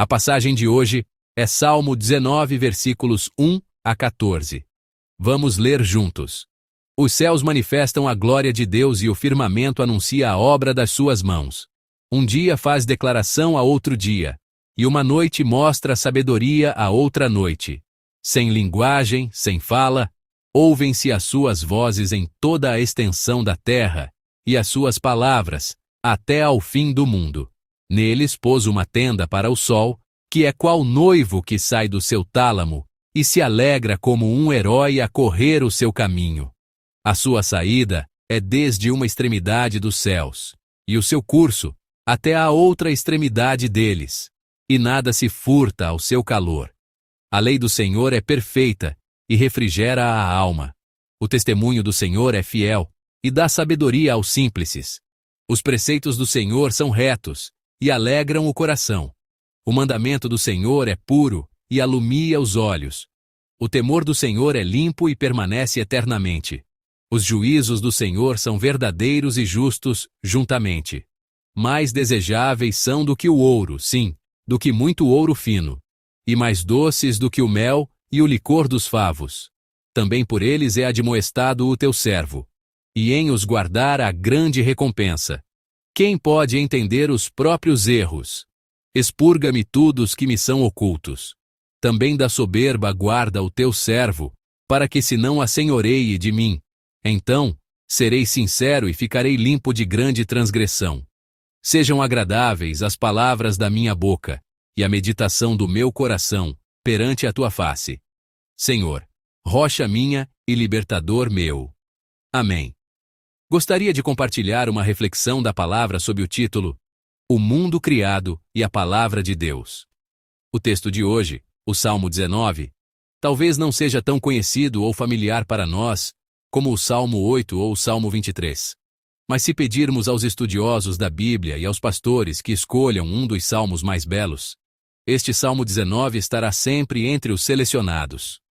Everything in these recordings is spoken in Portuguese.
A passagem de hoje é Salmo 19, versículos 1 a 14. Vamos ler juntos. Os céus manifestam a glória de Deus e o firmamento anuncia a obra das suas mãos. Um dia faz declaração a outro dia, e uma noite mostra sabedoria a outra noite. Sem linguagem, sem fala, ouvem-se as suas vozes em toda a extensão da terra, e as suas palavras, até ao fim do mundo. Neles pôs uma tenda para o sol, que é qual noivo que sai do seu tálamo, e se alegra como um herói a correr o seu caminho. A sua saída é desde uma extremidade dos céus, e o seu curso até a outra extremidade deles, e nada se furta ao seu calor. A lei do Senhor é perfeita, e refrigera a alma. O testemunho do Senhor é fiel, e dá sabedoria aos simples. Os preceitos do Senhor são retos, e alegram o coração. O mandamento do Senhor é puro, e alumia os olhos. O temor do Senhor é limpo e permanece eternamente. Os juízos do Senhor são verdadeiros e justos, juntamente. Mais desejáveis são do que o ouro, sim, do que muito ouro fino. E mais doces do que o mel e o licor dos favos. Também por eles é admoestado o teu servo. E em os guardar há grande recompensa. Quem pode entender os próprios erros? Expurga-me tudo os que me são ocultos. Também da soberba guarda o teu servo, para que se não assenhoreie de mim. Então, serei sincero e ficarei limpo de grande transgressão. Sejam agradáveis as palavras da minha boca, e a meditação do meu coração, perante a tua face. Senhor, rocha minha e libertador meu. Amém. Gostaria de compartilhar uma reflexão da palavra sob o título O Mundo Criado e a Palavra de Deus. O texto de hoje, o Salmo 19, talvez não seja tão conhecido ou familiar para nós como o Salmo 8 ou o Salmo 23. Mas se pedirmos aos estudiosos da Bíblia e aos pastores que escolham um dos salmos mais belos, este Salmo 19 estará sempre entre os selecionados.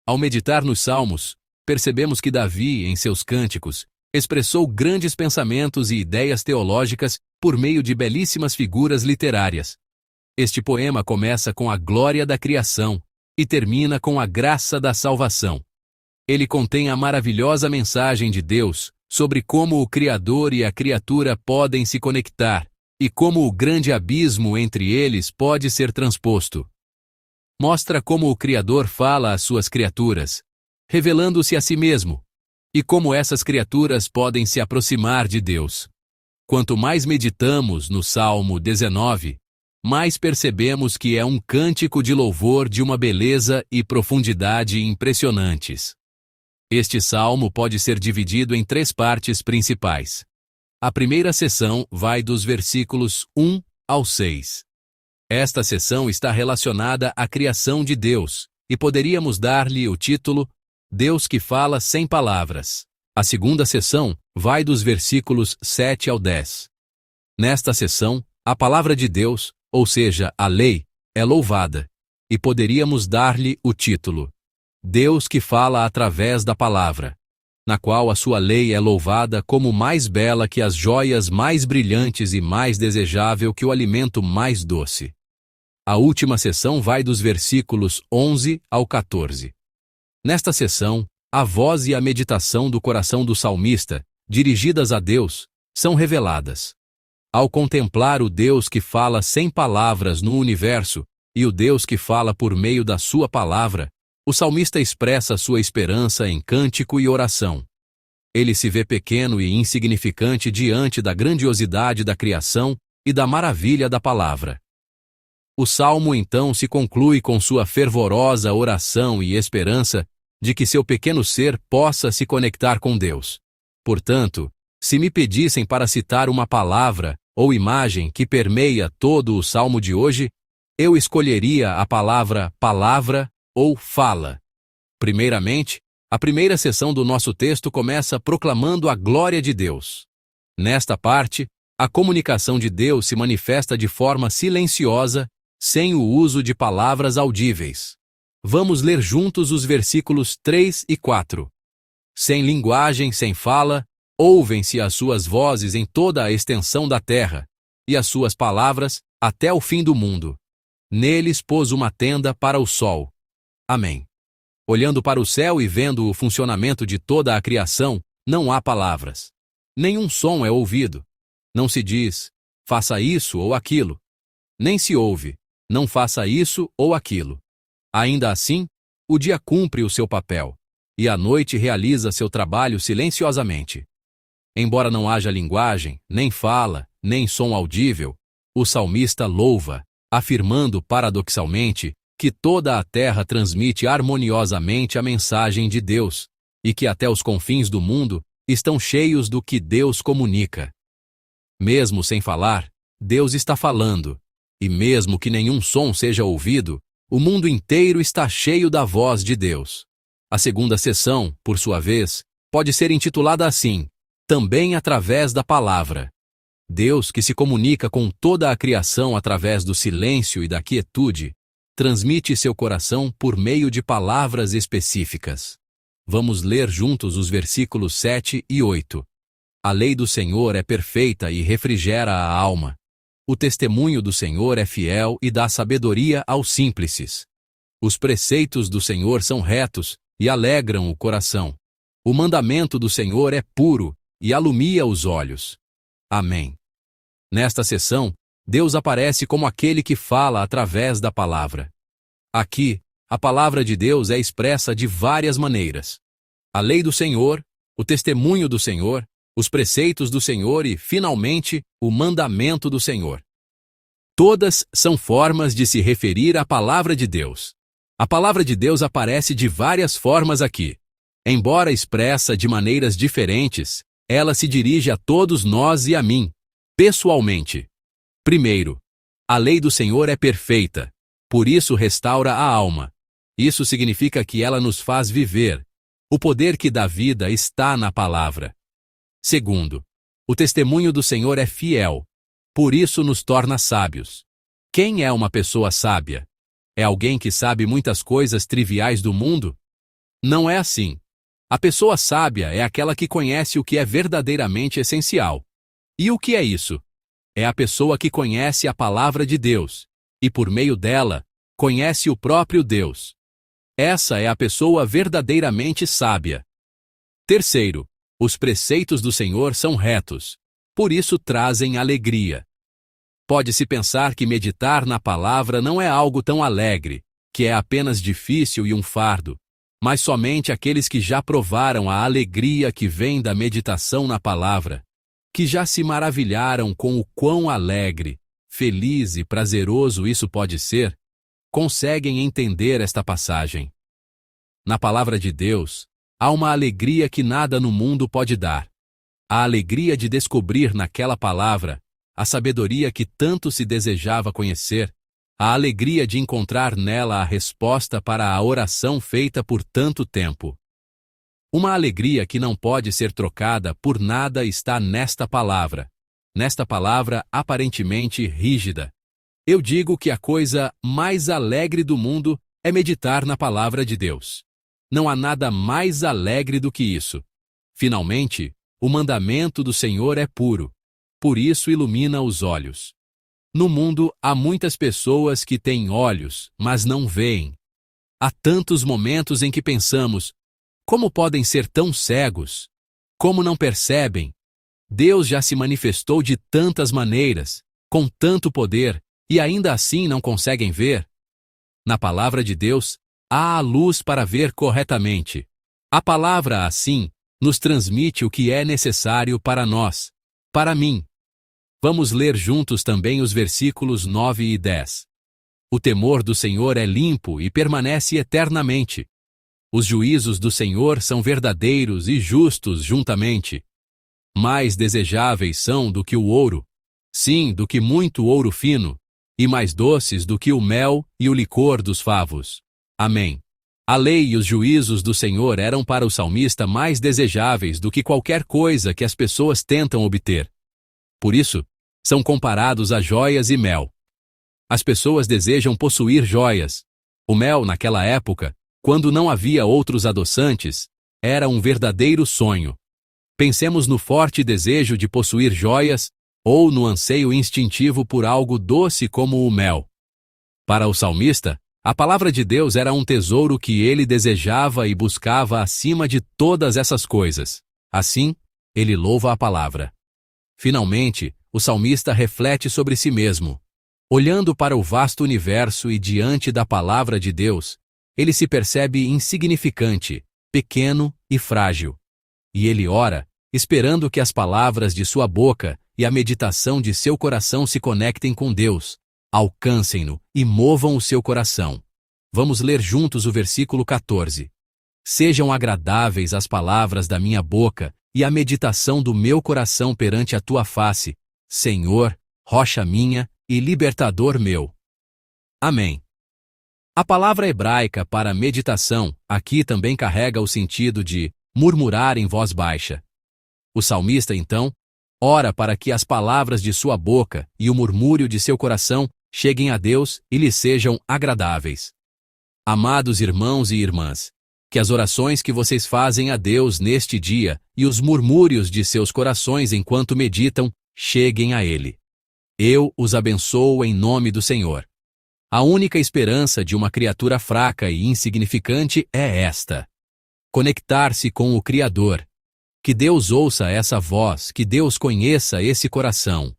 Ao meditar nos salmos, percebemos que Davi, em seus cânticos, expressou grandes pensamentos e ideias teológicas por meio de belíssimas figuras literárias. Este poema começa com a glória da criação e termina com a graça da salvação. Ele contém a maravilhosa mensagem de Deus sobre como o Criador e a criatura podem se conectar e como o grande abismo entre eles pode ser transposto. Mostra como o Criador fala às suas criaturas, revelando-se a si mesmo, e como essas criaturas podem se aproximar de Deus. Quanto mais meditamos no Salmo 19, mais percebemos que é um cântico de louvor de uma beleza e profundidade impressionantes. Este salmo pode ser dividido em 3 partes principais. A primeira seção vai dos versículos 1 ao 6. Esta seção está relacionada à criação de Deus, e poderíamos dar-lhe o título Deus que fala sem palavras. A segunda seção vai dos versículos 7 ao 10. Nesta seção, a palavra de Deus, ou seja, a lei, é louvada, e poderíamos dar-lhe o título Deus que fala através da palavra, na qual a sua lei é louvada como mais bela que as joias mais brilhantes e mais desejável que o alimento mais doce. A última seção vai dos versículos 11 ao 14. Nesta seção, a voz e a meditação do coração do salmista, dirigidas a Deus, são reveladas. Ao contemplar o Deus que fala sem palavras no universo e o Deus que fala por meio da sua palavra, o salmista expressa sua esperança em cântico e oração. Ele se vê pequeno e insignificante diante da grandiosidade da criação e da maravilha da palavra. O salmo então se conclui com sua fervorosa oração e esperança de que seu pequeno ser possa se conectar com Deus. Portanto, se me pedissem para citar uma palavra ou imagem que permeia todo o salmo de hoje, eu escolheria a palavra palavra ou fala. Primeiramente, a primeira seção do nosso texto começa proclamando a glória de Deus. Nesta parte, a comunicação de Deus se manifesta de forma silenciosa, sem o uso de palavras audíveis. Vamos ler juntos os versículos 3 e 4. Sem linguagem, sem fala, ouvem-se as suas vozes em toda a extensão da terra, e as suas palavras até o fim do mundo. Neles pôs uma tenda para o sol. Amém. Olhando para o céu e vendo o funcionamento de toda a criação, não há palavras. Nenhum som é ouvido. Não se diz, faça isso ou aquilo. Nem se ouve, não faça isso ou aquilo. Ainda assim, o dia cumpre o seu papel, e a noite realiza seu trabalho silenciosamente. Embora não haja linguagem, nem fala, nem som audível, o salmista louva, afirmando paradoxalmente que toda a terra transmite harmoniosamente a mensagem de Deus, e que até os confins do mundo estão cheios do que Deus comunica. Mesmo sem falar, Deus está falando, e mesmo que nenhum som seja ouvido, o mundo inteiro está cheio da voz de Deus. A segunda sessão, por sua vez, pode ser intitulada assim: também através da palavra. Deus, que se comunica com toda a criação através do silêncio e da quietude, transmite seu coração por meio de palavras específicas. Vamos ler juntos os versículos 7 e 8. A lei do Senhor é perfeita e refrigera a alma. O testemunho do Senhor é fiel e dá sabedoria aos simples. Os preceitos do Senhor são retos e alegram o coração. O mandamento do Senhor é puro e alumia os olhos. Amém. Nesta sessão, Deus aparece como aquele que fala através da palavra. Aqui, a palavra de Deus é expressa de várias maneiras. A lei do Senhor, o testemunho do Senhor, os preceitos do Senhor e, finalmente, o mandamento do Senhor. Todas são formas de se referir à palavra de Deus. A palavra de Deus aparece de várias formas aqui. Embora expressa de maneiras diferentes, ela se dirige a todos nós e a mim, pessoalmente. Primeiro, a lei do Senhor é perfeita, por isso restaura a alma. Isso significa que ela nos faz viver. O poder que dá vida está na palavra. Segundo, o testemunho do Senhor é fiel, por isso nos torna sábios. Quem é uma pessoa sábia? É alguém que sabe muitas coisas triviais do mundo? Não é assim. A pessoa sábia é aquela que conhece o que é verdadeiramente essencial. E o que é isso? É a pessoa que conhece a palavra de Deus, e por meio dela, conhece o próprio Deus. Essa é a pessoa verdadeiramente sábia. Terceiro, os preceitos do Senhor são retos, por isso trazem alegria. Pode-se pensar que meditar na palavra não é algo tão alegre, que é apenas difícil e um fardo, mas somente aqueles que já provaram a alegria que vem da meditação na palavra, que já se maravilharam com o quão alegre, feliz e prazeroso isso pode ser, conseguem entender esta passagem. Na palavra de Deus, há uma alegria que nada no mundo pode dar. A alegria de descobrir naquela palavra a sabedoria que tanto se desejava conhecer, a alegria de encontrar nela a resposta para a oração feita por tanto tempo. Uma alegria que não pode ser trocada por nada está nesta palavra aparentemente rígida. Eu digo que a coisa mais alegre do mundo é meditar na palavra de Deus. Não há nada mais alegre do que isso. Finalmente, o mandamento do Senhor é puro, por isso ilumina os olhos. No mundo, há muitas pessoas que têm olhos, mas não veem. Há tantos momentos em que pensamos: como podem ser tão cegos? Como não percebem? Deus já se manifestou de tantas maneiras, com tanto poder, e ainda assim não conseguem ver? Na palavra de Deus, há a luz para ver corretamente. A palavra, assim, nos transmite o que é necessário para nós, para mim. Vamos ler juntos também os versículos 9 e 10. O temor do Senhor é limpo e permanece eternamente. Os juízos do Senhor são verdadeiros e justos juntamente. Mais desejáveis são do que o ouro, sim, do que muito ouro fino, e mais doces do que o mel e o licor dos favos. Amém. A lei e os juízos do Senhor eram para o salmista mais desejáveis do que qualquer coisa que as pessoas tentam obter. Por isso, são comparados a joias e mel. As pessoas desejam possuir joias. O mel, naquela época, quando não havia outros adoçantes, era um verdadeiro sonho. Pensemos no forte desejo de possuir joias ou no anseio instintivo por algo doce como o mel. Para o salmista, a palavra de Deus era um tesouro que ele desejava e buscava acima de todas essas coisas. Assim, ele louva a palavra. Finalmente, o salmista reflete sobre si mesmo. Olhando para o vasto universo e diante da palavra de Deus, ele se percebe insignificante, pequeno e frágil. E ele ora, esperando que as palavras de sua boca e a meditação de seu coração se conectem com Deus, alcancem-no e movam o seu coração. Vamos ler juntos o versículo 14. Sejam agradáveis as palavras da minha boca e a meditação do meu coração perante a tua face, Senhor, rocha minha e libertador meu. Amém. A palavra hebraica para meditação aqui também carrega o sentido de murmurar em voz baixa. O salmista, então, ora para que as palavras de sua boca e o murmúrio de seu coração cheguem a Deus e lhe sejam agradáveis. Amados irmãos e irmãs, que as orações que vocês fazem a Deus neste dia e os murmúrios de seus corações enquanto meditam cheguem a Ele. Eu os abençoo em nome do Senhor. A única esperança de uma criatura fraca e insignificante é esta: conectar-se com o Criador. Que Deus ouça essa voz, que Deus conheça esse coração.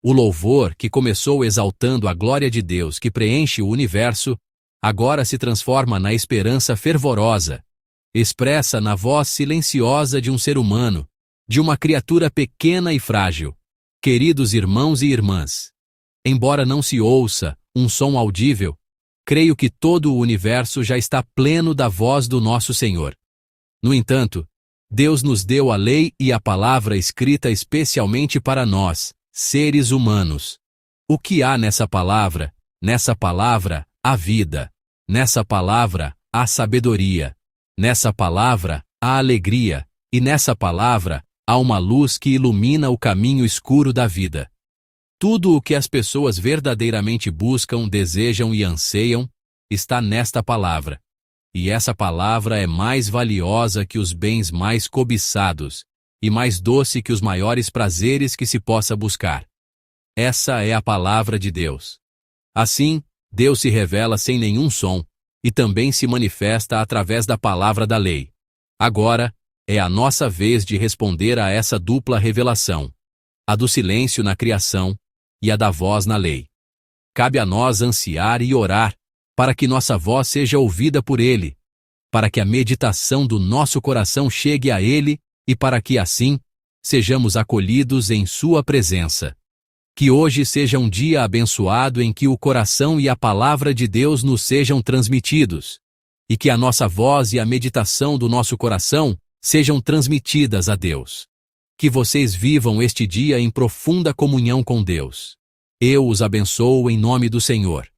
O louvor que começou exaltando a glória de Deus que preenche o universo, agora se transforma na esperança fervorosa, expressa na voz silenciosa de um ser humano, de uma criatura pequena e frágil. Queridos irmãos e irmãs, embora não se ouça um som audível, creio que todo o universo já está pleno da voz do nosso Senhor. No entanto, Deus nos deu a lei e a palavra escrita especialmente para nós, seres humanos. O que há nessa palavra? Nessa palavra, há vida. Nessa palavra, há sabedoria. Nessa palavra, há alegria. E nessa palavra, há uma luz que ilumina o caminho escuro da vida. Tudo o que as pessoas verdadeiramente buscam, desejam e anseiam, está nesta palavra. E essa palavra é mais valiosa que os bens mais cobiçados, e mais doce que os maiores prazeres que se possa buscar. Essa é a palavra de Deus. Assim, Deus se revela sem nenhum som, e também se manifesta através da palavra da lei. Agora, é a nossa vez de responder a essa dupla revelação: a do silêncio na criação e a da voz na lei. Cabe a nós ansiar e orar, para que nossa voz seja ouvida por Ele, para que a meditação do nosso coração chegue a Ele e para que, assim, sejamos acolhidos em Sua presença. Que hoje seja um dia abençoado em que o coração e a palavra de Deus nos sejam transmitidos, e que a nossa voz e a meditação do nosso coração sejam transmitidas a Deus. Que vocês vivam este dia em profunda comunhão com Deus. Eu os abençoo em nome do Senhor.